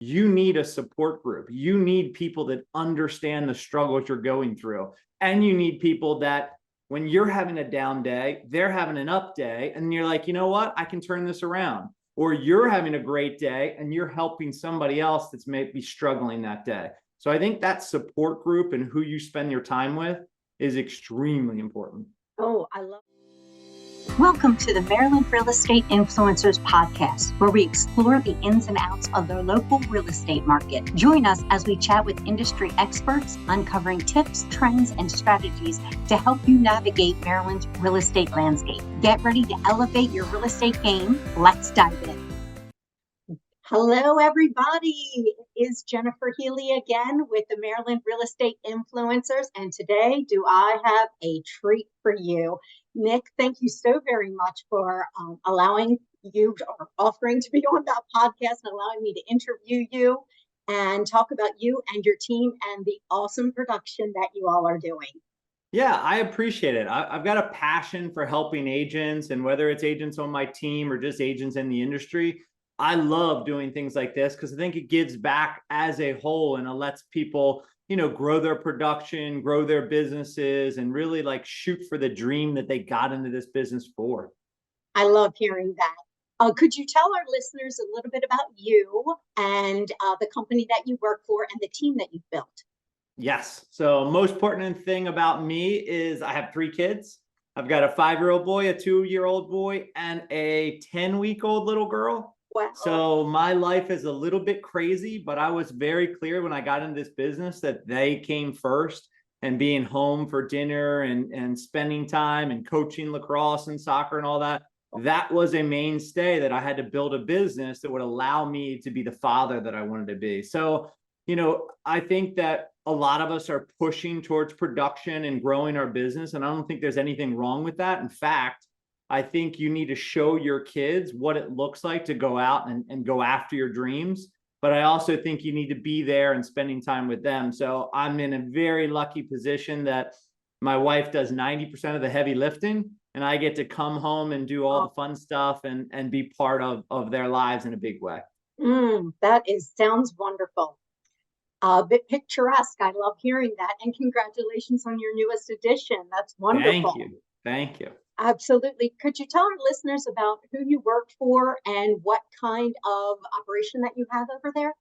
you need a support group. You need people that understand the struggles you're going through. And you need people that when you're having a down day, they're having an up day. And you're like, you know what? I can turn this around. Or you're having a great day and you're helping somebody else that's maybe struggling that day. So I think that support group and who you spend your time with is extremely important. Oh, I love it. Welcome to the Maryland Real Estate Influencers Podcast, where we explore the ins and outs of the local real estate market. Join us as we chat with industry experts, uncovering tips, trends, and strategies to help you navigate Maryland's real estate landscape. Get ready to elevate your real estate game. Let's dive in. Hello, everybody. It is Jennifer Healy again with the Maryland Real Estate Influencers. And today, do I have a treat for you? Nick, thank you so very much for allowing you or offering to be on that podcast and allowing me to interview you and talk about you and your team and the awesome production that you all are doing. Yeah, I appreciate it. I've got a passion for helping agents, and whether it's agents on my team or just agents in the industry, I love doing things like this because I think it gives back as a whole and it lets people, grow their production, grow their businesses, and really like shoot for the dream that they got into this business for. I love hearing that. Could you tell our listeners a little bit about you and the company that you work for and the team that you've built? Yes. So most important thing about me is I have 3 kids. I've got a 5-year-old boy, a 2-year-old boy, and a 10-week-old little girl. Wow. So my life is a little bit crazy, but I was very clear when I got into this business that they came first, and being home for dinner and spending time and coaching lacrosse and soccer and all that. That was a mainstay that I had to build a business that would allow me to be the father that I wanted to be. So, I think that a lot of us are pushing towards production and growing our business. And I don't think there's anything wrong with that. In fact, I think you need to show your kids what it looks like to go out and go after your dreams. But I also think you need to be there and spending time with them. So I'm in a very lucky position that my wife does 90% of the heavy lifting, and I get to come home and do all the fun stuff and be part of their lives in a big way. Sounds wonderful. A bit picturesque. I love hearing that. And congratulations on your newest edition. That's wonderful. Thank you. Absolutely. Could you tell our listeners about who you work for and what kind of operation that you have over there?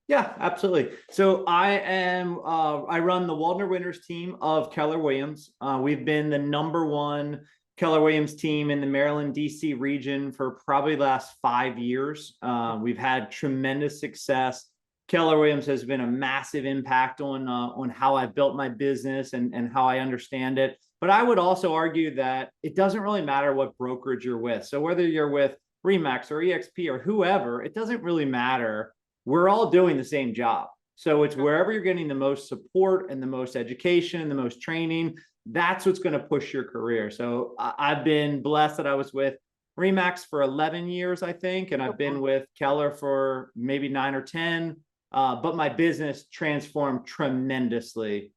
Yeah, absolutely. So I run the Waldner Winters Team of Keller Williams. We've been the #1 Keller Williams team in the Maryland, DC region for probably the last 5 years. We've had tremendous success. Keller Williams has been a massive impact on how I've built my business and how I understand it. But I would also argue that it doesn't really matter what brokerage you're with. So whether you're with Remax or EXP or whoever, it doesn't really matter. We're all doing the same job. So it's wherever you're getting the most support and the most education and the most training, that's what's going to push your career. So I've been blessed that I was with Remax for 11 years, I think, and I've been with Keller for maybe 9 or 10. But my business transformed tremendously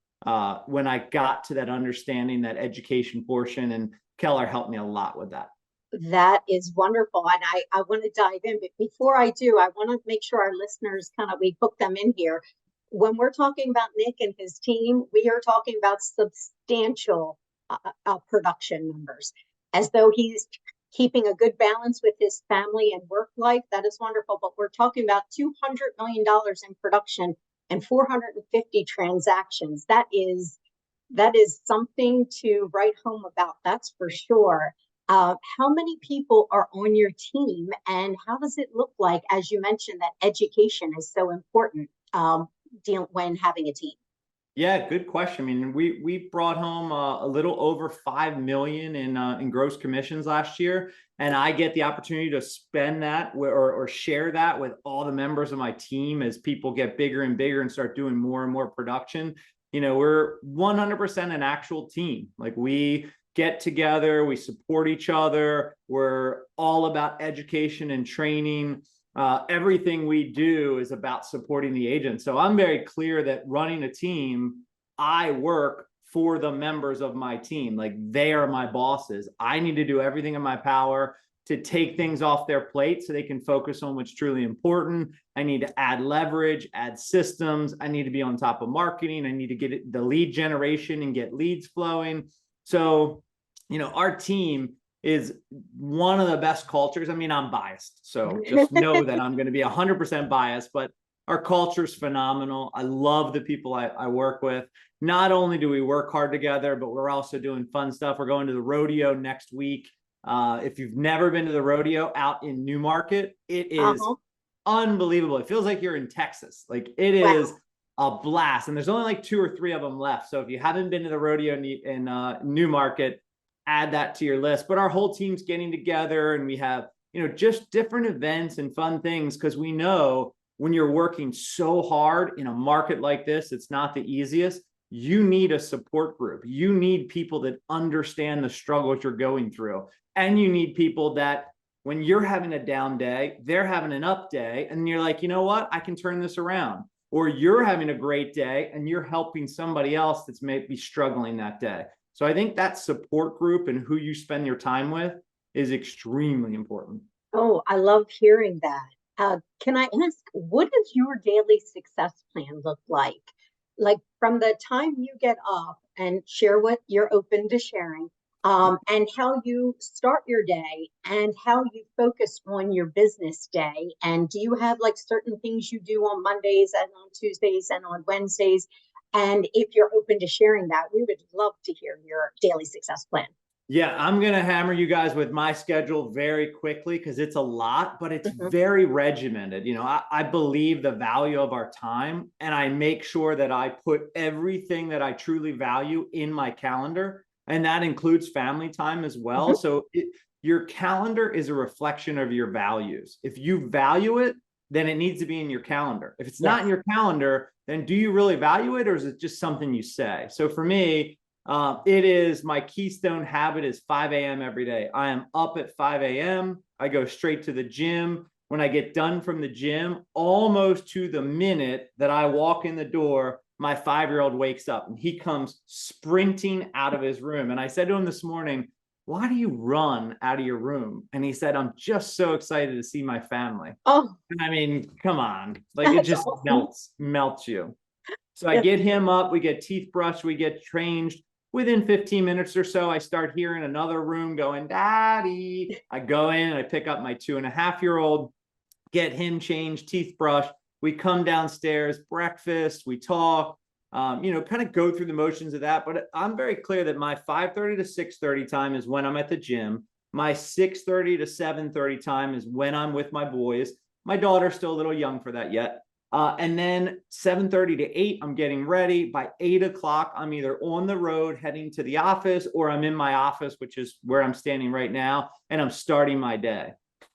when I got to that understanding, that education portion, and Keller helped me a lot with that. That is wonderful. And I want to dive in, but before I do, I want to make sure our listeners we hook them in here. When we're talking about Nick and his team, we are talking about substantial production numbers, as though he's keeping a good balance with his family and work life. That is wonderful. But we're talking about $200 million in production and 450 transactions. That is something to write home about. That's for sure. How many people are on your team, and how does it look like? As you mentioned, that education is so important when having a team. Yeah, good question. I mean, we brought home a little over $5 million in gross commissions last year, and I get the opportunity to spend that or share that with all the members of my team as people get bigger and bigger and start doing more and more production. We're 100% an actual team. Like, we get together, we support each other. We're all about education and training. Everything we do is about supporting the agent. So I'm very clear that running a team, I work for the members of my team. Like, they are my bosses. I need to do everything in my power to take things off their plate so they can focus on what's truly important. I need to add leverage, add systems. I need to be on top of marketing. I need to get the lead generation and get leads flowing. So, our team is one of the best cultures. I mean, I'm biased, so just know that I'm going to be 100% biased, but our culture is phenomenal. I love the people I work with. Not only do we work hard together, but we're also doing fun stuff. We're going to the rodeo next week. If you've never been to the rodeo out in Newmarket, it is unbelievable. It feels like you're in Texas. Like, it is a blast. And there's only like 2 or 3 of them left. So if you haven't been to the rodeo in Newmarket, add that to your list. But our whole team's getting together, and we have, just different events and fun things, because we know when you're working so hard in a market like this, it's not the easiest. You need a support group. You need people that understand the struggles you're going through. And you need people that when you're having a down day, they're having an up day, and you're like, you know what, I can turn this around. Or you're having a great day and you're helping somebody else that's maybe struggling that day. So I think that support group and who you spend your time with is extremely important. Oh, I love hearing that. Can I ask, what does your daily success plan look like? Like, from the time you get up, and share what you're open to sharing, and how you start your day and how you focus on your business day. And do you have like certain things you do on Mondays and on Tuesdays and on Wednesdays? And if you're open to sharing that, we would love to hear your daily success plan. Yeah, I'm going to hammer you guys with my schedule very quickly, because it's a lot, but it's very regimented. I believe the value of our time, and I make sure that I put everything that I truly value in my calendar. And that includes family time as well. So your calendar is a reflection of your values. If you value it, then it needs to be in your calendar. If it's not in your calendar, then do you really value it, or is it just something you say? So for me, it is my keystone habit is 5 a.m. every day. I am up at 5 a.m. I go straight to the gym. When I get done from the gym, almost to the minute that I walk in the door, my 5-year-old wakes up and he comes sprinting out of his room. And I said to him this morning, why do you run out of your room? And he said, I'm just so excited to see my family. Oh, I mean, come on, like, it just melts you. So I get him up, we get teeth brushed, we get changed. Within 15 minutes or so, I start hearing another room going, Daddy. I go in and I pick up my 2.5-year-old, get him changed, teeth brushed. We come downstairs, breakfast, we talk, kind of go through the motions of that. But I'm very clear that my 5:30 to 6:30 time is when I'm at the gym. My 6:30 to 7:30 time is when I'm with my boys. My daughter's still a little young for that yet. And then 7:30 to 8, I'm getting ready. By 8 o'clock, I'm either on the road heading to the office, or I'm in my office, which is where I'm standing right now, and I'm starting my day.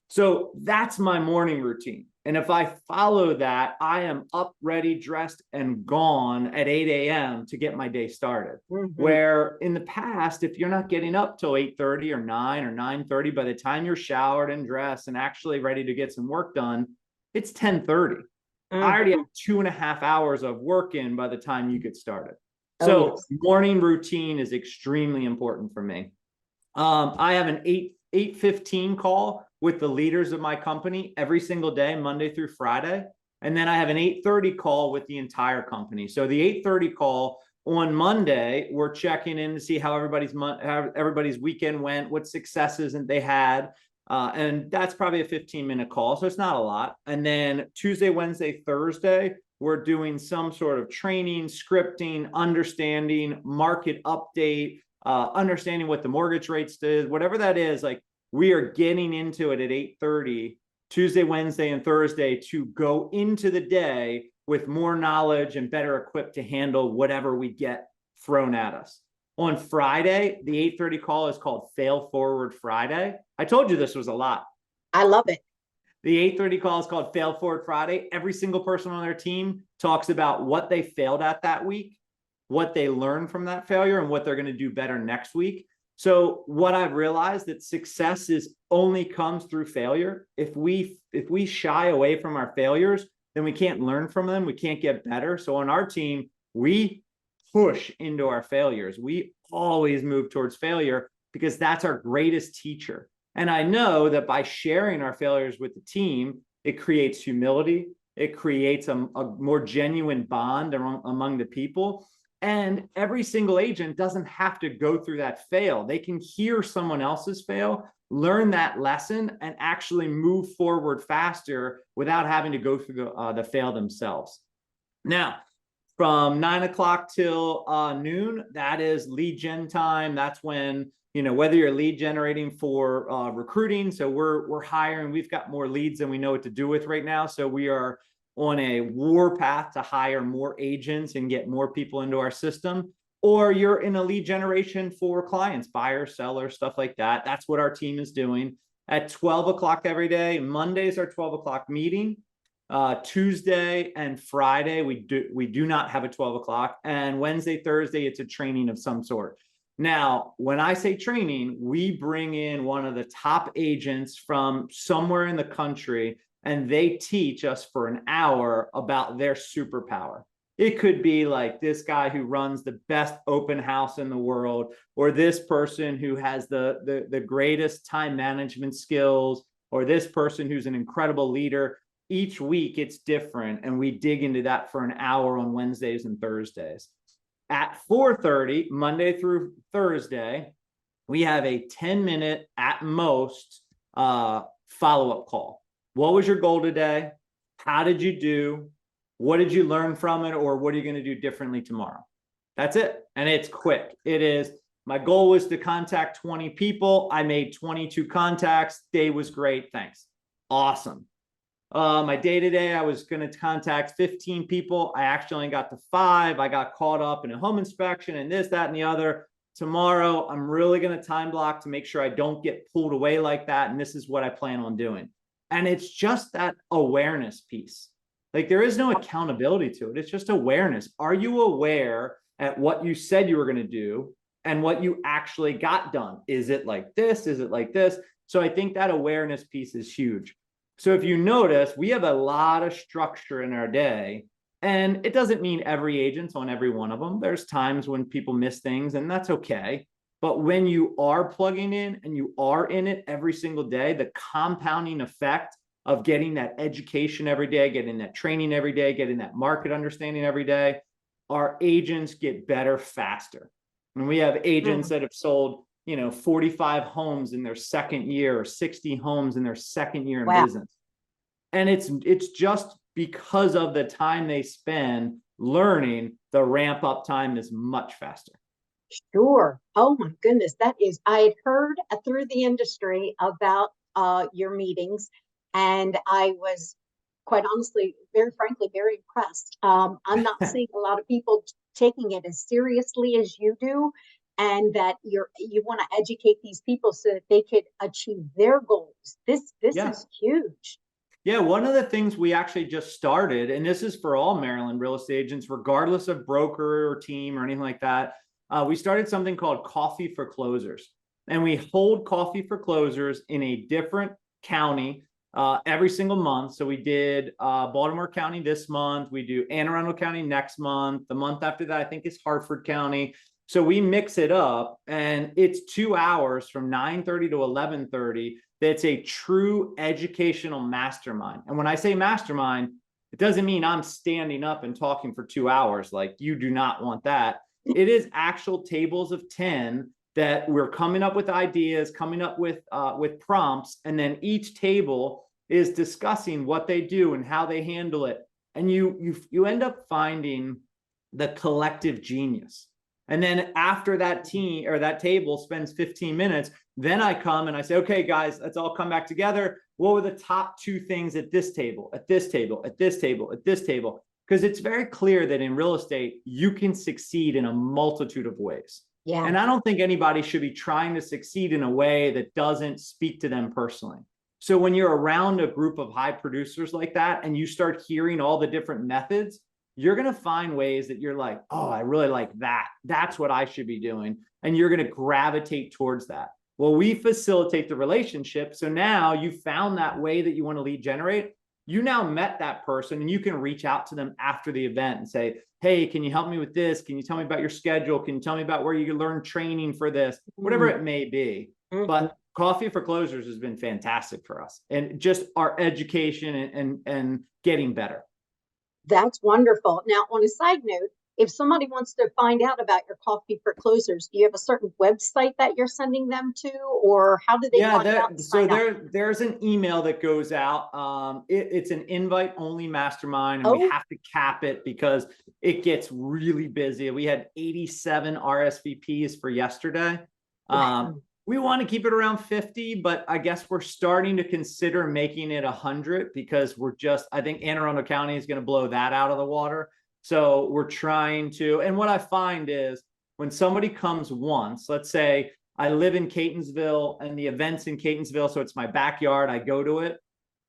So that's my morning routine. And if I follow that, I am up, ready, dressed, and gone at 8 a.m. to get my day started. Where in the past, if you're not getting up till 8:30 or 9 or 9:30, by the time you're showered and dressed and actually ready to get some work done, it's 10:30. I already have 2.5 hours of work in by the time you get started. So morning routine is extremely important for me. I have an 8:15 call with the leaders of my company every single day, Monday through Friday. And then I have an 8:30 call with the entire company. So the 8:30 call on Monday, we're checking in to see how everybody's weekend went, what successes they had. And that's probably a 15-minute call, so it's not a lot. And then Tuesday, Wednesday, Thursday, we're doing some sort of training, scripting, understanding, market update, understanding what the mortgage rates did, whatever that is. Like, we are getting into it at 8:30, Tuesday, Wednesday, and Thursday, to go into the day with more knowledge and better equipped to handle whatever we get thrown at us. On Friday, the 8:30 call is called Fail Forward Friday. I told you this was a lot. I love it. The 8:30 call is called Fail Forward Friday. Every single person on their team talks about what they failed at that week, what they learned from that failure, and what they're going to do better next week. So what I've realized, that success only comes through failure. If we shy away from our failures, then we can't learn from them. We can't get better. So on our team, we push into our failures. We always move towards failure, because that's our greatest teacher. And I know that by sharing our failures with the team, it creates humility. It creates a more genuine bond among the people. And every single agent doesn't have to go through that fail. They can hear someone else's fail, learn that lesson, and actually move forward faster without having to go through the fail themselves. Now, from 9 o'clock till noon, that is lead gen time. That's when, whether you're lead generating for recruiting. So we're hiring, we've got more leads than we know what to do with right now. So we are on a war path to hire more agents and get more people into our system. Or you're in a lead generation for clients, buyers, sellers, stuff like that. That's what our team is doing at 12 o'clock every day. Monday's our 12 o'clock meeting. Tuesday and Friday, we do not have a 12 o'clock, and Wednesday, Thursday, it's a training of some sort. Now, when I say training, we bring in one of the top agents from somewhere in the country, and they teach us for an hour about their superpower. It could be like this guy who runs the best open house in the world, or this person who has the greatest time management skills, or this person who's an incredible leader. Each week it's different, and we dig into that for an hour on Wednesdays and Thursdays. At 4:30, Monday through Thursday, we have a 10-minute at most follow-up call. What was your goal today? How did you do? What did you learn from it? Or what are you going to do differently tomorrow? That's it. And it's quick. It is, my goal was to contact 20 people. I made 22 contacts. Day was great. Thanks. Awesome. My day-to-day, I was going to contact 15 people. I actually only got to 5. I got caught up in a home inspection and this, that, and the other. Tomorrow, I'm really going to time block to make sure I don't get pulled away like that. And this is what I plan on doing. And it's just that awareness piece. Like, there is no accountability to it. It's just awareness. Are you aware at what you said you were going to do and what you actually got done? Is it like this? Is it like this? So I think that awareness piece is huge. So if you notice, we have a lot of structure in our day, and it doesn't mean every agent's on every one of them. There's times when people miss things, and that's okay. But when you are plugging in and you are in it every single day, the compounding effect of getting that education every day, getting that training every day, getting that market understanding every day, our agents get better faster. And we have agents that have sold 45 homes in their second year, or 60 homes in their second year in business. And it's just because of the time they spend learning, the ramp up time is much faster. Sure. Oh my goodness. I had heard through the industry about your meetings, and I was quite honestly, very frankly, very impressed. I'm not seeing a lot of people taking it as seriously as you do. And that you want to educate these people so that they could achieve their goals. This is huge. Yeah, one of the things we actually just started, and this is for all Maryland real estate agents, regardless of broker or team or anything like that, we started something called Coffee for Closers. And we hold Coffee for Closers in a different county every single month. So we did Baltimore County this month. We do Anne Arundel County next month. The month after that, I think, is Hartford County. So we mix it up, and it's 2 hours from 9:30 to 11:30. That's a true educational mastermind. And when I say mastermind, it doesn't mean I'm standing up and talking for 2 hours. Like, you do not want that. It is actual tables of 10 that we're coming up with ideas, coming up with prompts, and then each table is discussing what they do and how they handle it. And you end up finding the collective genius. And then after that team or that table spends 15 minutes, then I come and I say, okay, guys, let's all come back together. What were the top 2 things at this table, at this table, at this table, at this table? Because it's very clear that in real estate, you can succeed in a multitude of ways. Yeah. And I don't think anybody should be trying to succeed in a way that doesn't speak to them personally. So when you're around a group of high producers like that, and you start hearing all the different methods, you're going to find ways that you're like, oh, I really like that. That's what I should be doing. And you're going to gravitate towards that. Well, we facilitate the relationship. So now you found that way that you want to lead generate. You now met that person, and you can reach out to them after the event and say, hey, can you help me with this? Can you tell me about your schedule? Can you tell me about where you can learn training for this? Whatever it may be. But Coffee for Closers has been fantastic for us, and just our education and getting better. That's wonderful. Now, on a side note, if somebody wants to find out about your Coffee for Closers, do you have a certain website that you're sending them to, or how do they find out and sign up? There's an email that goes out. It's an invite only mastermind, and we Oh, have to cap it because it gets really busy. We had 87 RSVPs for yesterday. wow. We want to keep it around 50, but I guess we're starting to consider making it 100 because I think Anne Arundel County is going to blow that out of the water. So we're trying to, and what I find is when somebody comes once, let's say I live in Catonsville and the event's in Catonsville, so it's my backyard, I go to it,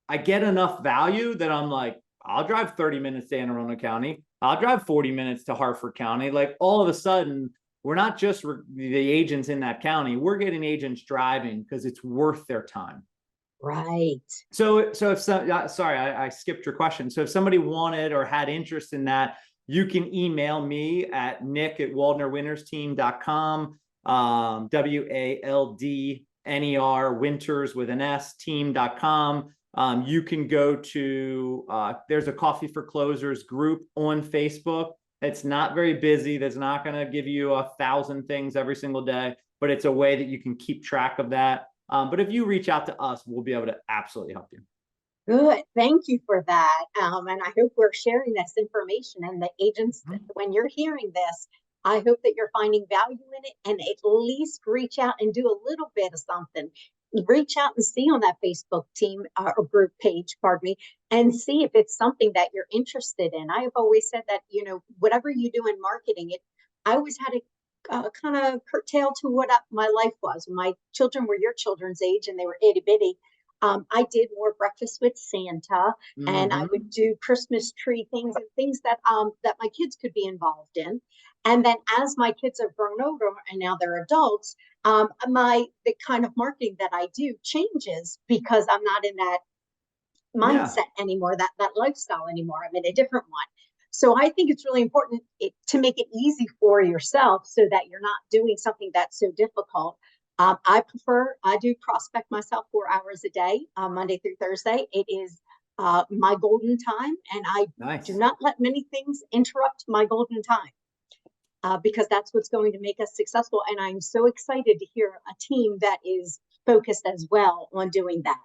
I get enough value that I'm like, I'll drive 30 minutes to Anne Arundel County. I'll drive 40 minutes to Hartford County. Like all of a sudden, we're not just the agents in that county, we're getting agents driving because it's worth their time. Right. So if sorry, I skipped your question. So if somebody wanted or had interest in that, you can email me at nick@waldnerwintersteam.com, WALDNER Winters with an S team.com. You can go to, there's a Coffee for Closers group on Facebook. It's not very busy. That's not going to give you 1,000 things every single day, but it's a way that you can keep track of that. But if you reach out to us, we'll be able to absolutely help you. Good. Thank you for that. And I hope we're sharing this information. And the agents, when you're hearing this, I hope that you're finding value in it and at least reach out and do a little bit of something. Reach out and see on that Facebook team or group page, pardon me, and see if it's something that you're interested in. I have always said that, whatever you do in marketing, I always had a kind of curtail to what my life was. When my children were your children's age and they were itty bitty, I did more breakfast with Santa, and I would do Christmas tree things and things that that my kids could be involved in. And then as my kids have grown older and now they're adults, the kind of marketing that I do changes because I'm not in that mindset anymore, that lifestyle anymore. I'm in a different one. So I think it's really important to make it easy for yourself so that you're not doing something that's so difficult. I do prospect myself 4 hours a day, Monday through Thursday. It is my golden time, and I do not let many things interrupt my golden time because that's what's going to make us successful. And I'm so excited to hear a team that is focused as well on doing that.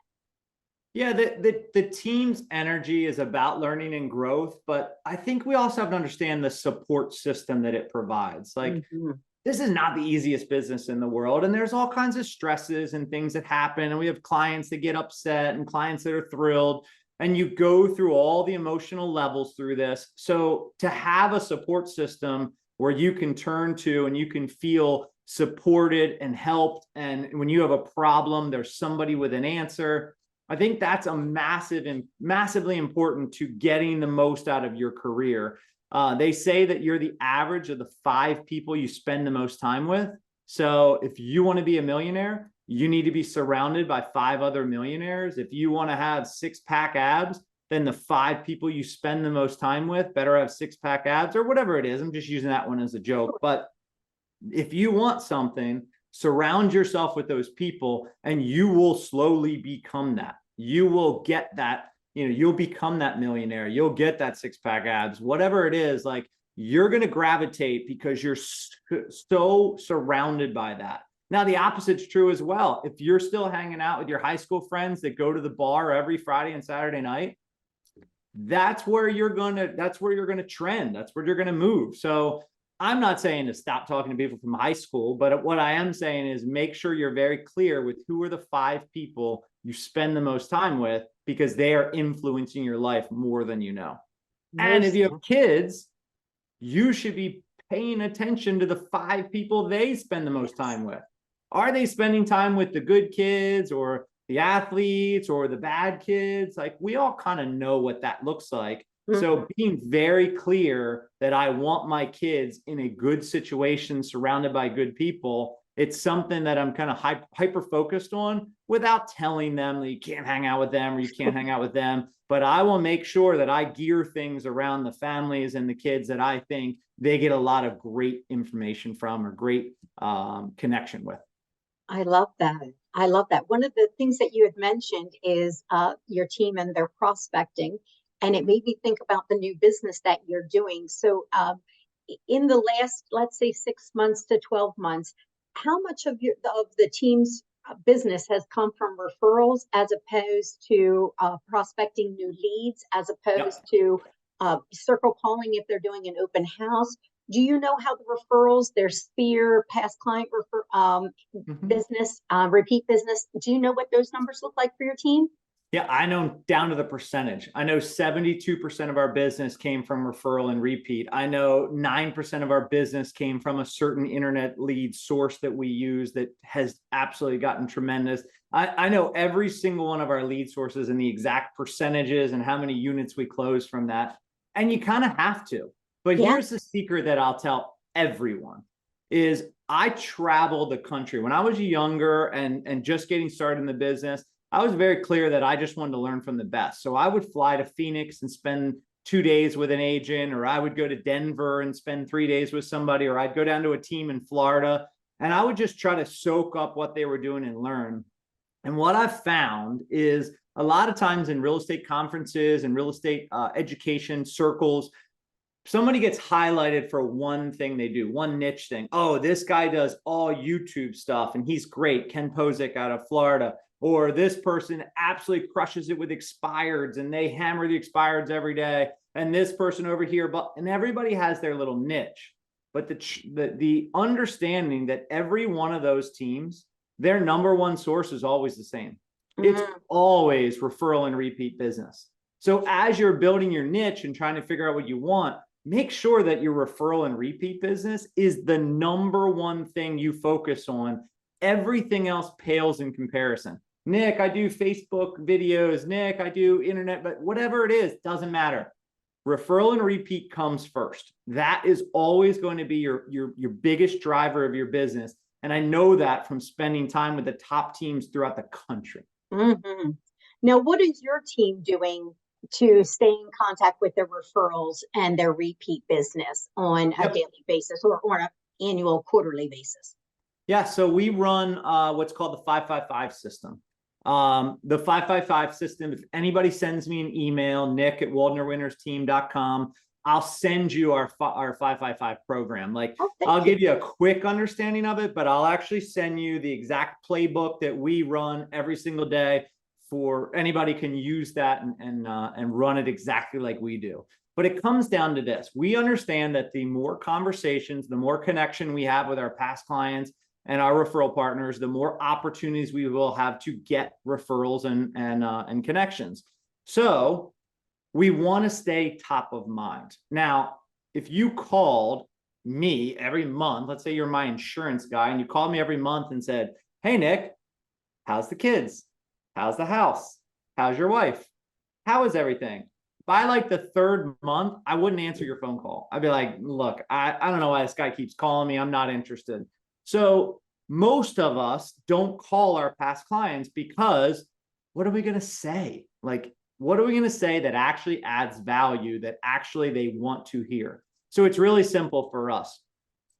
Yeah, the team's energy is about learning and growth, but I think we also have to understand the support system that it provides. Like, this is not the easiest business in the world, and there's all kinds of stresses and things that happen, and we have clients that get upset and clients that are thrilled, and you go through all the emotional levels through this. So to have a support system where you can turn to and you can feel supported and helped, and when you have a problem, there's somebody with an answer. I think that's a massively important to getting the most out of your career. They say that you're the average of the 5 people you spend the most time with. So if you want to be a millionaire, you need to be surrounded by 5 other millionaires. If you want to have 6-pack abs, then the 5 people you spend the most time with better have 6-pack abs or whatever it is. I'm just using that one as a joke. But if you want something, surround yourself with those people and you will slowly become that. You will get that, you'll become that millionaire. You'll get that 6-pack abs, whatever it is. Like, you're going to gravitate because you're so surrounded by that. Now, the opposite's true as well. If you're still hanging out with your high school friends that go to the bar every Friday and Saturday night, that's where you're going to trend. That's where you're going to move. So I'm not saying to stop talking to people from high school, but what I am saying is make sure you're very clear with who are the 5 people you spend the most time with, because they are influencing your life more than you know. And if you have kids, you should be paying attention to the 5 people they spend the most time with. Are they spending time with the good kids or the athletes or the bad kids? Like, we all kind of know what that looks like. So being very clear that I want my kids in a good situation, surrounded by good people, it's something that I'm kind of hyper focused on without telling them that you can't hang out with them or you can't hang out with them. But I will make sure that I gear things around the families and the kids that I think they get a lot of great information from or great connection with. I love that. I love that. One of the things that you had mentioned is your team and their prospecting, and it made me think about the new business that you're doing. So, in the last, let's say, 6 months to 12 months, how much of the team's business has come from referrals as opposed to prospecting new leads, as opposed to circle calling if they're doing an open house? Do you know how the referrals, their sphere, past client business, repeat business, do you know what those numbers look like for your team? Yeah, I know down to the percentage. I know 72% of our business came from referral and repeat. I know 9% of our business came from a certain internet lead source that we use that has absolutely gotten tremendous. I know every single one of our lead sources and the exact percentages and how many units we close from that. And you kind of have to. But here's the secret that I'll tell everyone is I traveled the country. When I was younger and just getting started in the business, I was very clear that I just wanted to learn from the best. So I would fly to Phoenix and spend 2 days with an agent, or I would go to Denver and spend 3 days with somebody, or I'd go down to a team in Florida, and I would just try to soak up what they were doing and learn. And what I've found is a lot of times in real estate conferences and real estate education circles, somebody gets highlighted for one thing they do, one niche thing. Oh, this guy does all YouTube stuff and he's great. Ken Posick out of Florida. Or this person absolutely crushes it with expireds and they hammer the expireds every day. And this person over here, and everybody has their little niche. But the understanding that every one of those teams, their number one source is always the same. It's always referral and repeat business. So as you're building your niche and trying to figure out what you want, make sure that your referral and repeat business is the number one thing you focus on. Everything else pales in comparison. Nick, I do Facebook videos. Nick, I do internet, but whatever it is, doesn't matter. Referral and repeat comes first. That is always going to be your biggest driver of your business. And I know that from spending time with the top teams throughout the country. Now, what is your team doing to stay in contact with their referrals and their repeat business on a daily basis or an annual, quarterly basis? Yeah, so we run what's called the 555 system. The 555 system, if anybody sends me an email, nick@waldnerwintersteam.com, I'll send you our 555 program. I'll give you a quick understanding of it, but I'll actually send you the exact playbook that we run every single day for anybody can use that and run it exactly like we do. But it comes down to this. We understand that the more conversations, the more connection we have with our past clients and our referral partners, the more opportunities we will have to get referrals and connections. So we want to stay top of mind. Now, if you called me every month, let's say you're my insurance guy, and you called me every month and said, "Hey, Nick, how's the kids? How's the house? How's your wife? How is everything?" By like the third month, I wouldn't answer your phone call. I'd be like, "Look, I don't know why this guy keeps calling me. I'm not interested." So most of us don't call our past clients because what are we going to say? What are we going to say that actually adds value, that actually they want to hear? So it's really simple for us.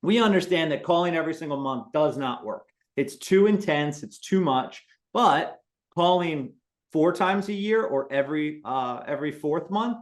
We understand that calling every single month does not work. It's too intense. It's too much. But calling 4 times a year or every 4th month,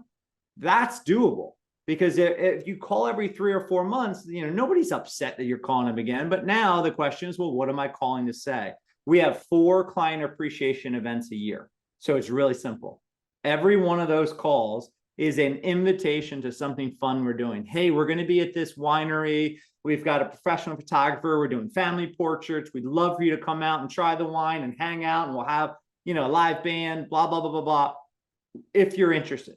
that's doable. Because if you call every 3 or 4 months, nobody's upset that you're calling them again. But now the question is, well, what am I calling to say? We have 4 client appreciation events a year. So it's really simple. Every one of those calls is an invitation to something fun we're doing. Hey, we're going to be at this winery. We've got a professional photographer. We're doing family portraits. We'd love for you to come out and try the wine and hang out. And we'll have, a live band, blah, blah, blah, blah, blah, if you're interested.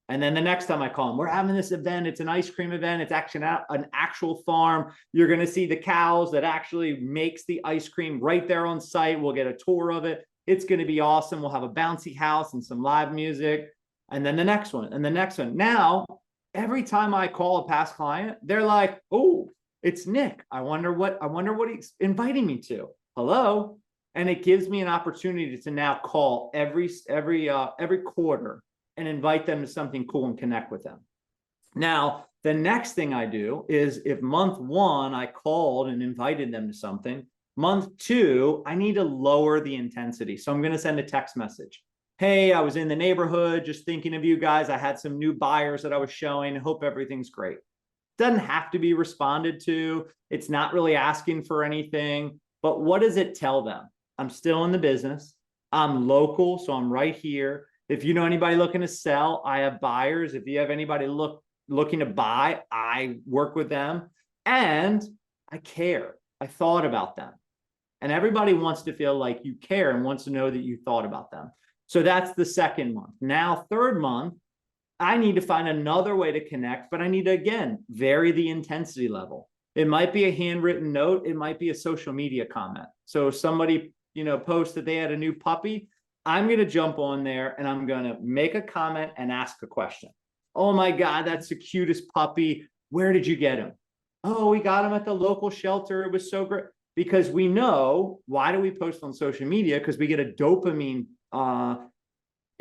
And then the next time I call them, we're having this event. It's an ice cream event. It's actually an actual farm. You're going to see the cows that actually makes the ice cream right there on site. We'll get a tour of it. It's going to be awesome. We'll have a bouncy house and some live music. And then the next one and the next one. Now, every time I call a past client, they're like, "Oh, it's Nick. I wonder what he's inviting me to. Hello." And it gives me an opportunity to now call every quarter and invite them to something cool and connect with them. Now, the next thing I do is if month 1 I called and invited them to something, Month 2, I need to lower the intensity. So I'm going to send a text message. Hey, I was in the neighborhood, just thinking of you guys. I had some new buyers that I was showing. Hope everything's great. Doesn't have to be responded to. It's not really asking for anything, but what does it tell them? I'm still in the business. I'm local, so I'm right here. If you know anybody looking to sell, I have buyers. If you have anybody looking to buy, I work with them, and I care. I thought about them. And everybody wants to feel like you care and wants to know that you thought about them. So that's the second month. Now, third month, I need to find another way to connect, but I need to, again, vary the intensity level. It might be a handwritten note. It might be a social media comment. So if somebody, posts that they had a new puppy, I'm going to jump on there and I'm going to make a comment and ask a question. Oh my God, that's the cutest puppy. Where did you get him? Oh, we got him at the local shelter. It was so great. Because we know, why do we post on social media? Because we get a dopamine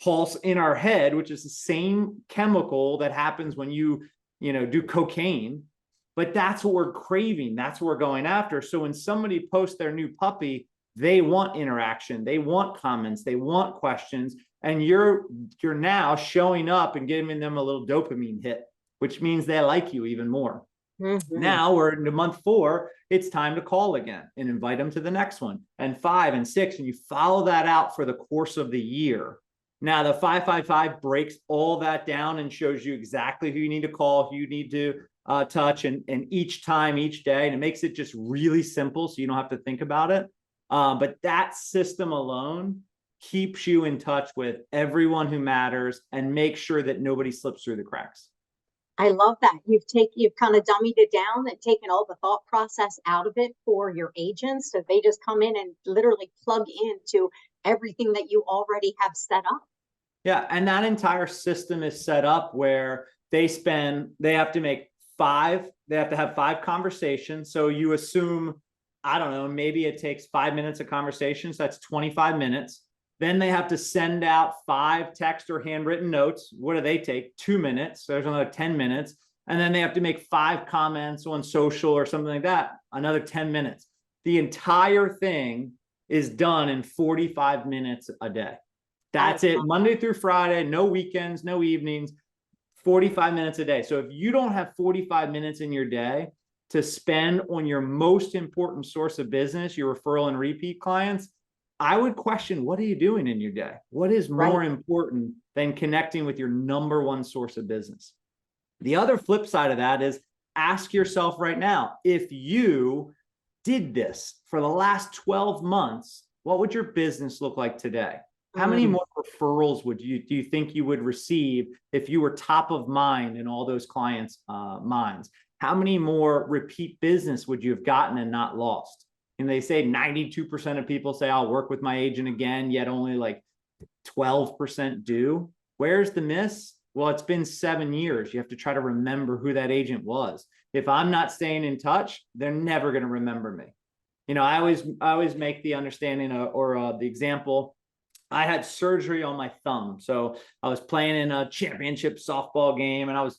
pulse in our head, which is the same chemical that happens when you do cocaine. But that's what we're craving. That's what we're going after. So when somebody posts their new puppy, they want interaction. They want comments. They want questions. And you're now showing up and giving them a little dopamine hit, which means they like you even more. Mm-hmm. Now we're into month 4. It's time to call again and invite them to the next one, and 5 and 6. And you follow that out for the course of the year. Now the 5-5-5 breaks all that down and shows you exactly who you need to call, who you need to touch, and each time, each day. And it makes it just really simple, so you don't have to think about it. But that system alone keeps you in touch with everyone who matters and make sure that nobody slips through the cracks. I love that. You've kind of dummied it down and taken all the thought process out of it for your agents. So they just come in and literally plug into everything that you already have set up. Yeah. And that entire system is set up where they have to have 5 conversations. So you assume, I don't know, maybe it takes 5 minutes of conversation. So that's 25 minutes. Then they have to send out 5 text or handwritten notes. What do they take? 2 minutes. So there's another 10 minutes. And then they have to make 5 comments on social or something like that. Another 10 minutes. The entire thing is done in 45 minutes a day. That's it. Monday through Friday, no weekends, no evenings, 45 minutes a day. So if you don't have 45 minutes in your day to spend on your most important source of business, your referral and repeat clients, I would question, what are you doing in your day? What is more important than connecting with your number one source of business? The other flip side of that is, ask yourself right now, if you did this for the last 12 months, what would your business look like today? How many more referrals do you think you would receive if you were top of mind in all those clients' minds? How many more repeat business would you have gotten and not lost? And they say 92% of people say, I'll work with my agent again, yet only like 12% do. Where's the miss? Well, it's been 7 years. You have to try to remember who that agent was. If I'm not staying in touch, they're never going to remember me. I always make the understanding or the example. I had surgery on my thumb. So I was playing in a championship softball game and I was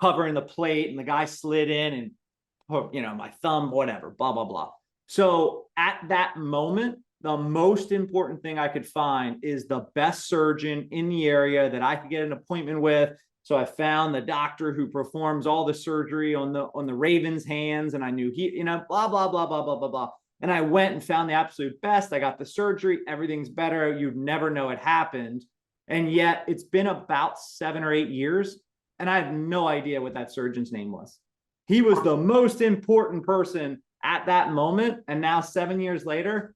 covering the plate and the guy slid in and, my thumb, whatever, blah, blah, blah. So at that moment, the most important thing I could find is the best surgeon in the area that I could get an appointment with. So I found the doctor who performs all the surgery on the Ravens' hands, and I knew he, blah, blah, blah, blah, blah, blah, blah. And I went and found the absolute best. I got the surgery. Everything's better. You'd never know it happened. And yet it's been about 7 or 8 years, and I have no idea what that surgeon's name was. He was the most important person at that moment. And now 7 years later,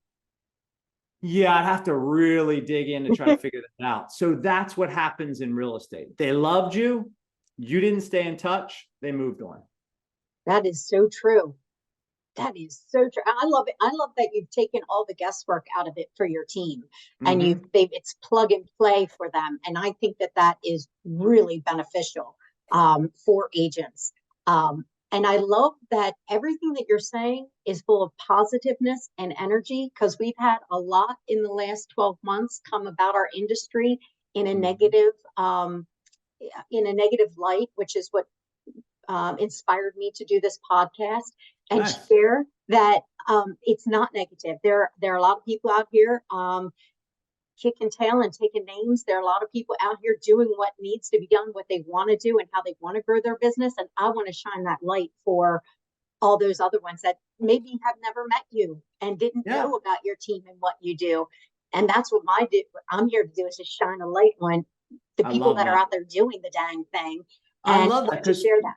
yeah, I'd have to really dig in to try to figure that out. So that's what happens in real estate. They loved you. You didn't stay in touch. They moved on. That is so true. That is so true. I love it. I love that you've taken all the guesswork out of it for your team, and it's plug and play for them. And I think that is really beneficial for agents. And I love that everything that you're saying is full of positiveness and energy, because we've had a lot in the last 12 months come about our industry in a negative light, which is what inspired me to do this podcast and Nice. share that it's not negative. There are a lot of people out here kicking tail and taking names. There are a lot of people out here doing what needs to be done, what they want to do, and how they want to grow their business. And I want to shine that light for all those other ones that maybe have never met you and didn't Yeah, know about your team and what you do. And that's what I'm here to do, is just shine a light on the I people love that are that. out there doing the dang thing, I and love that want to because share that.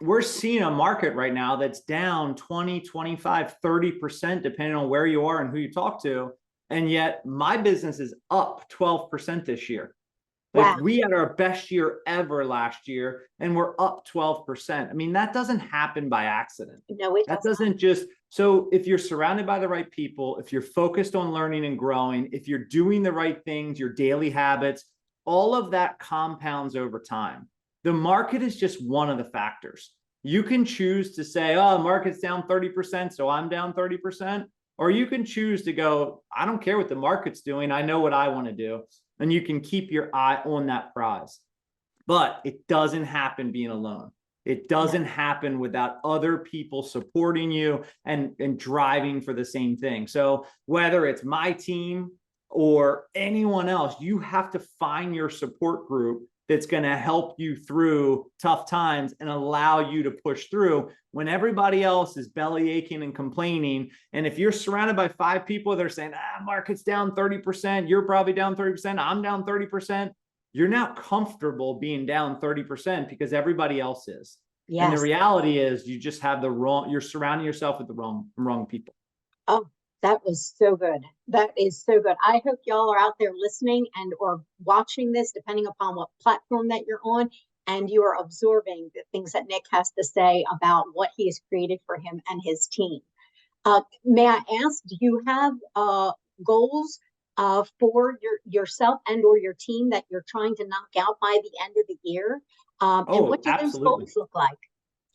we're seeing a market right now that's down 20, 25, 30%, depending on where you are and who you talk to. And yet my business is up 12% this year. Wow. Like, we had our best year ever last year and we're up 12%. I mean, that doesn't happen by accident. No, it That doesn't. doesn't just, so if you're surrounded by the right people, if you're focused on learning and growing, if you're doing the right things, your daily habits, all of that compounds over time. The market is just one of the factors. You can choose to say, oh, the market's down 30%, so I'm down 30%. Or you can choose to go, I don't care what the market's doing. I know what I want to do. And you can keep your eye on that prize. But it doesn't happen being alone. It doesn't happen without other people supporting you and driving for the same thing. So whether it's my team or anyone else, you have to find your support group that's going to help you through tough times and allow you to push through when everybody else is belly aching and complaining. And if you're surrounded by 5 people that are saying, market's down 30%, you're probably down 30%, I'm down 30%, you're now comfortable being down 30% because everybody else is. Yes. And the reality is you just have you're surrounding yourself with the wrong people. Oh, that was so good. That is so good. I hope y'all are out there listening and or watching this, depending upon what platform that you're on, and you are absorbing the things that Nick has to say about what he has created for him and his team. May I ask, do you have goals for yourself and or your team that you're trying to knock out by the end of the year? And what do those goals look like?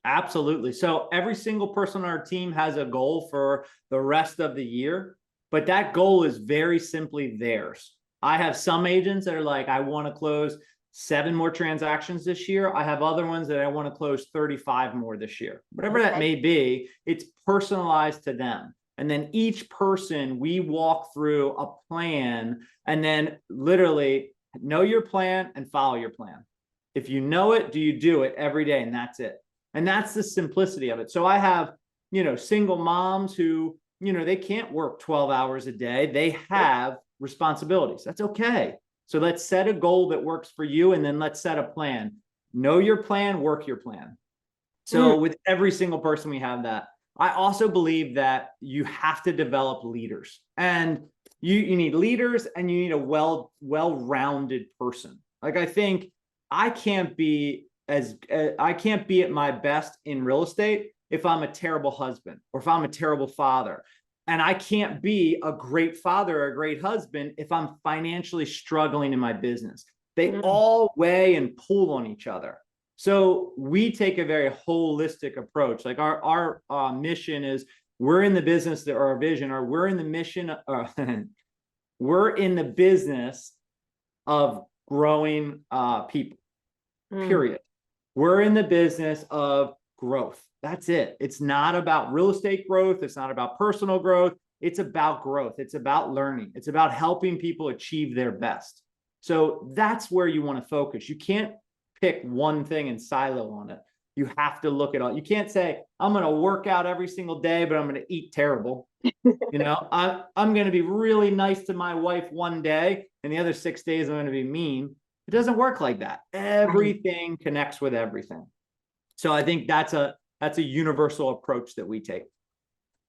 Absolutely. So every single person on our team has a goal for the rest of the year, but that goal is very simply theirs. I have some agents that are like, I want to close 7 more transactions this year. I have other ones that I want to close 35 more this year. Whatever that may be, it's personalized to them. And then each person, we walk through a plan and then literally know your plan and follow your plan. If you know it, do you do it every day? And that's it. And that's the simplicity of it. So I have, single moms who, they can't work 12 hours a day. They have responsibilities. That's okay. So let's set a goal that works for you. And then let's set a plan. Know your plan, work your plan. So with every single person, we have that. I also believe that you have to develop leaders, and you need leaders, and you need a well-rounded person. Like, I think I can't be at my best in real estate if I'm a terrible husband or if I'm a terrible father. And I can't be a great father or a great husband if I'm financially struggling in my business. They all weigh and pull on each other. So we take a very holistic approach. Like our mission is, we're in the business, or our vision, or we're in the mission, we're in the business of growing people, period. We're in the business of growth. That's it. It's not about real estate growth. It's not about personal growth. It's about growth. It's about learning. It's about helping people achieve their best. So that's where you want to focus. You can't pick one thing and silo on it. You have to look at all. You can't say, I'm going to work out every single day, but I'm going to eat terrible. I'm going to be really nice to my wife one day, and the other 6 days I'm going to be mean. It doesn't work like that. Everything connects with everything. So I think that's a universal approach that we take.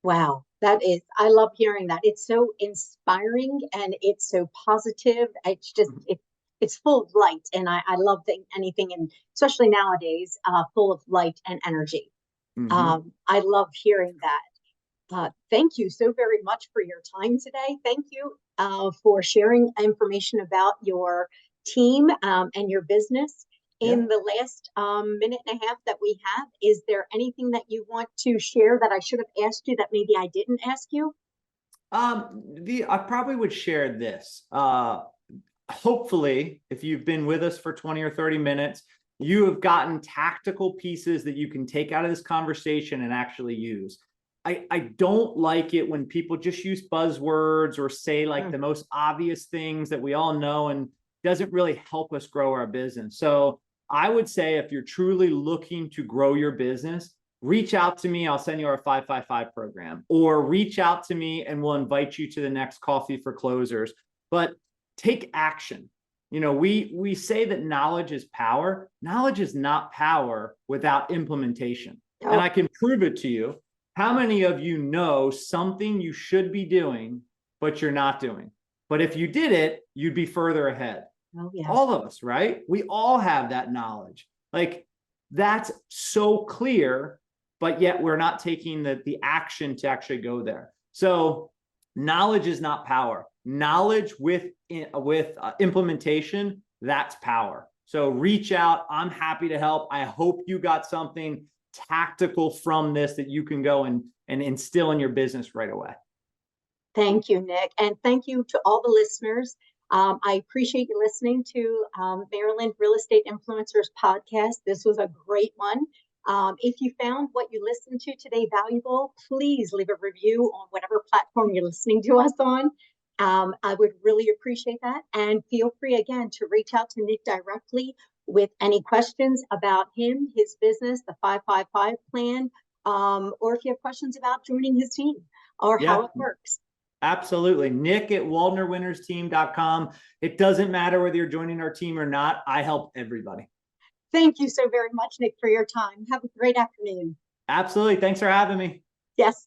Wow, I love hearing that. It's so inspiring and it's so positive. It's just, it's full of light. And I love anything, and especially nowadays, full of light and energy. I love hearing that. Thank you so very much for your time today. Thank you for sharing information about your team and your business. In the last minute and a half that we have, is there anything that you want to share that I should have asked you that maybe I didn't ask you? I probably would share this. Hopefully, if you've been with us for 20 or 30 minutes, you have gotten tactical pieces that you can take out of this conversation and actually use. I don't like it when people just use buzzwords or say like the most obvious things that we all know and doesn't really help us grow our business. So I would say if you're truly looking to grow your business, reach out to me. I'll send you our 555 program, or reach out to me and we'll invite you to the next Coffee for Closers. But take action. You know, we say that knowledge is power. Knowledge is not power without implementation. And I can prove it to you. How many of you know something you should be doing, but you're not doing? But if you did it, you'd be further ahead. Oh, yeah. All of us, right? We all have that knowledge. Like, that's so clear, but yet we're not taking the action to actually go there. So knowledge is not power. Knowledge with implementation, that's power. So reach out. I'm happy to help. I hope you got something tactical from this that you can go and instill in your business right away. Thank you, Nick. And thank you to all the listeners. I appreciate you listening to Maryland Real Estate Influencers podcast. This was a great one. If you found what you listened to today valuable, please leave a review on whatever platform you're listening to us on. I would really appreciate that. And feel free again to reach out to Nick directly with any questions about him, his business, the 555 plan, or if you have questions about joining his team or how it works. Absolutely. Nick at WaldnerWintersTeam.com. It doesn't matter whether you're joining our team or not. I help everybody. Thank you so very much, Nick, for your time. Have a great afternoon. Absolutely. Thanks for having me. Yes.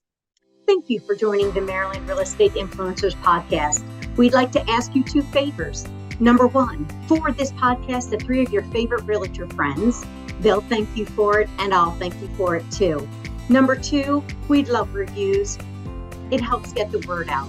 Thank you for joining the Maryland Real Estate Influencers podcast. We'd like to ask you 2 favors. Number 1, forward this podcast to 3 of your favorite realtor friends. They'll thank you for it, and I'll thank you for it too. Number 2, we'd love reviews. It helps get the word out.